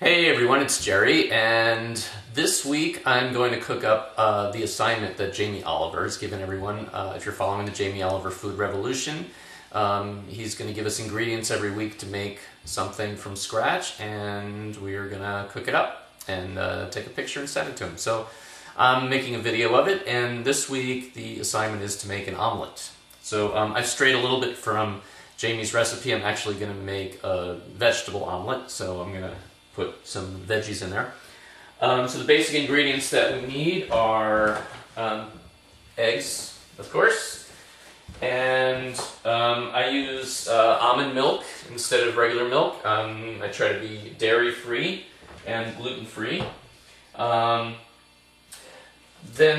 Hey everyone, it's Jerry, and this week I'm going to cook up the assignment that Jamie Oliver has given everyone. If you're following the Jamie Oliver Food Revolution, he's going to give us ingredients every week to make something from scratch, and we're going to cook it up and take a picture and send it to him. So I'm making a video of it, and this week the assignment is to make an omelet. So I've strayed a little bit from Jamie's recipe. I'm actually going to make a vegetable omelet, so I'm going to put some veggies in there. So the basic ingredients that we need are eggs, of course, and I use almond milk instead of regular milk. I try to be dairy-free and gluten-free. Then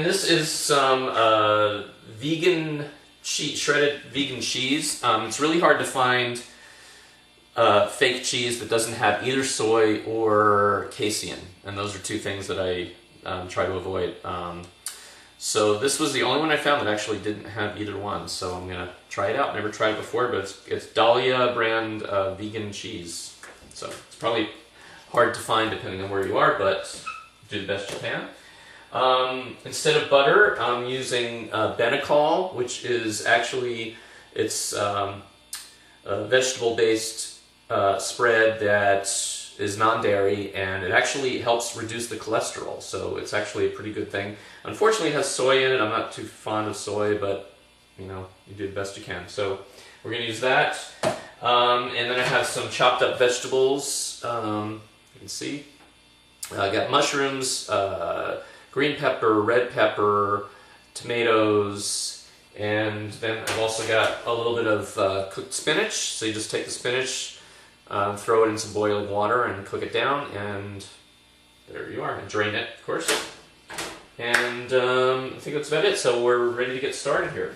this is some vegan cheese, shredded vegan cheese. It's really hard to find fake cheese that doesn't have either soy or casein, and those are two things that I try to avoid. So this was the only one I found that actually didn't have either one, so I'm gonna try it out. Never tried it before, but it's Dahlia brand vegan cheese. So it's probably hard to find depending on where you are, but do the best you can. Instead of butter, I'm using Benecol, which is actually a vegetable-based spread that is non-dairy, and it actually helps reduce the cholesterol, so it's actually a pretty good thing. Unfortunately it has soy in it. I'm not too fond of soy, but you know, you do the best you can. So we're going to use that, and then I have some chopped up vegetables. You can see I got mushrooms, green pepper, red pepper, tomatoes, and then I've also got a little bit of cooked spinach. So you just take the spinach, throw it in some boiling water and cook it down, and there you are. And drain it, of course. And I think that's about it. So we're ready to get started here.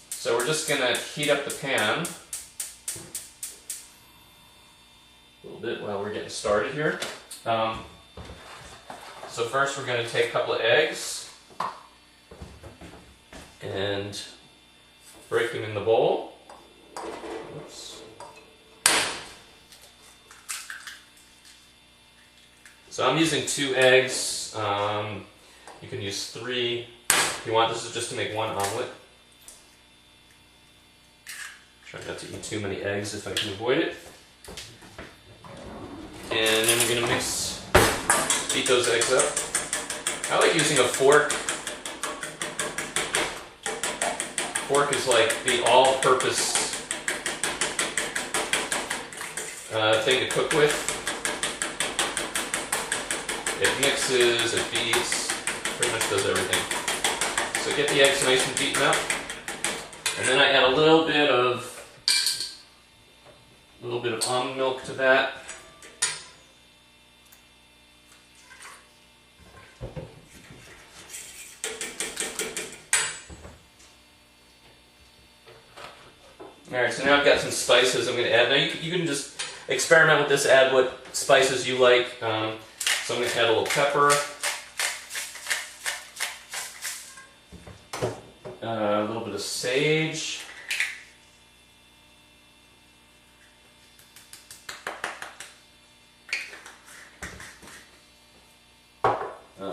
So we're just going to heat up the pan a little bit while we're getting started here. So first we're going to take a couple of eggs and break them in the bowl. Oops. So I'm using 2 eggs. You can use 3 if you want. This is just to make one omelet. Try not to eat too many eggs if I can avoid it. And then we're going to beat those eggs up. I like using a fork. Fork is like the all-purpose thing to cook with. It mixes, it beats, pretty much does everything. So get the eggs nice and beaten up, and then I add a little bit of almond milk to that. Alright, so now I've got some spices I'm going to add. Now you can just experiment with this, add what spices you like. So I'm going to add a little pepper, a little bit of sage,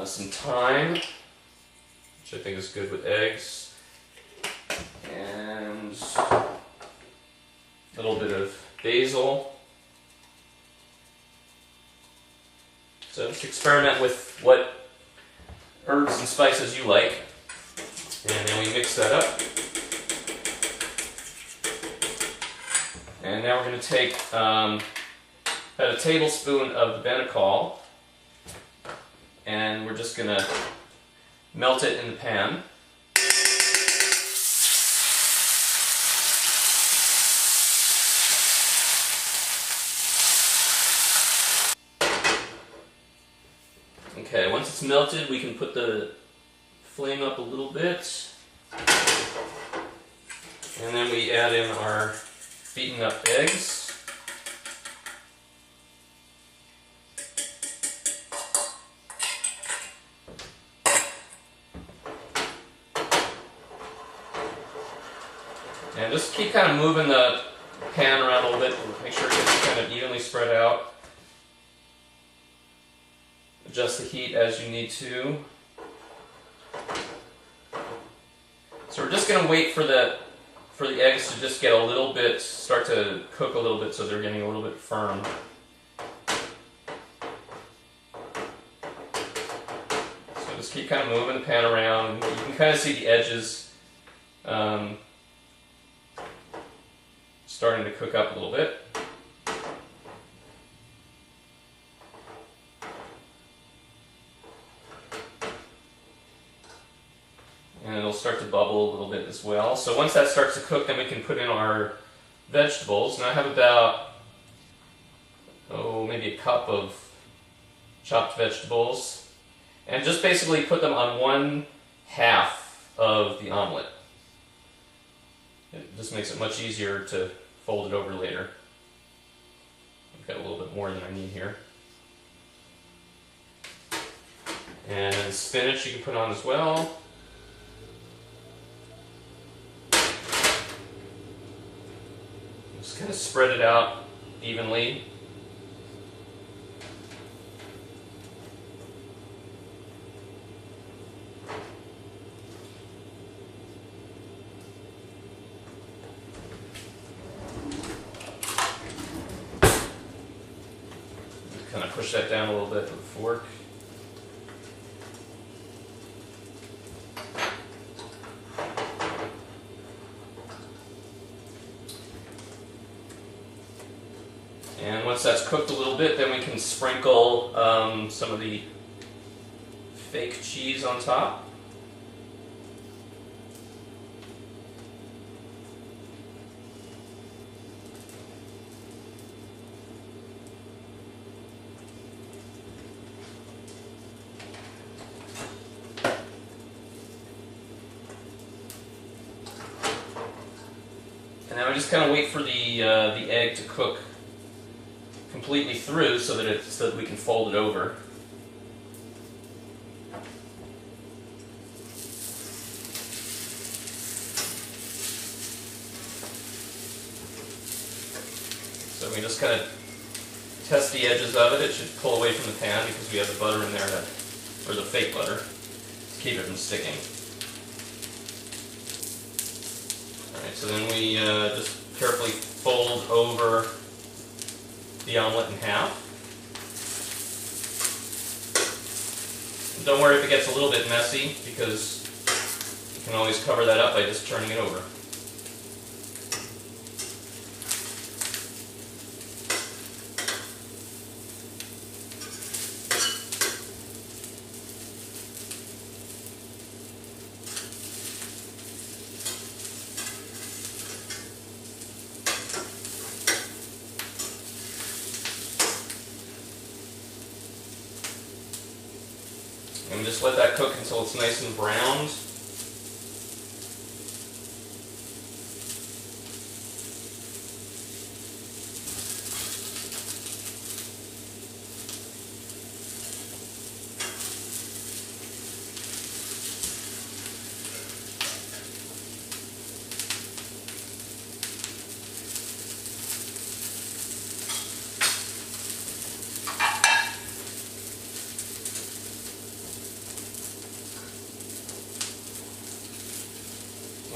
some thyme, which I think is good with eggs, and a little bit of basil. So just experiment with what herbs and spices you like, and then we mix that up. And now we're going to take about a tablespoon of the Benecol, and we're just going to melt it in the pan. Okay, once it's melted, we can put the flame up a little bit, and then we add in our beaten up eggs. And just keep kind of moving the pan around a little bit, make sure it gets kind of evenly spread out. Adjust the heat as you need to. So we're just going to wait for the eggs to just get a little bit, start to cook a little bit so they're getting a little bit firm. So just keep kind of moving the pan around. You can kind of see the edges starting to cook up a little bit. And it'll start to bubble a little bit as well. So once that starts to cook, then we can put in our vegetables. And I have about, maybe a cup of chopped vegetables. And just basically put them on 1/2 of the omelet. It just makes it much easier to fold it over later. I've got a little bit more than I need here. And then spinach you can put on as well. Just kind of spread it out evenly. Kind of push that down a little bit with a fork. And once that's cooked a little bit, then we can sprinkle some of the fake cheese on top. And now we just kind of wait for the egg to cook completely through so that we can fold it over. So we just kind of test the edges of it. It should pull away from the pan because we have the butter in there, or the fake butter, to keep it from sticking. Alright, so then we just carefully fold over the omelet in half. And don't worry if it gets a little bit messy, because you can always cover that up by just turning it over. And just let that cook until it's nice and browned.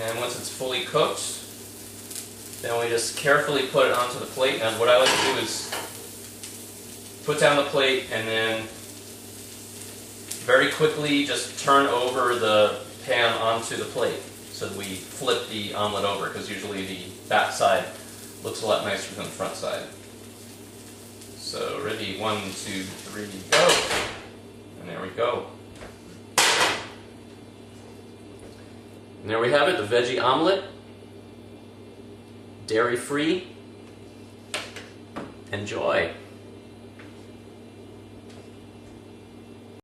And once it's fully cooked, then we just carefully put it onto the plate. And what I like to do is put down the plate and then very quickly just turn over the pan onto the plate so that we flip the omelet over, because usually the back side looks a lot nicer than the front side. So ready, 1, 2, 3, go! And there we go. And there we have it, the veggie omelet, dairy-free. Enjoy.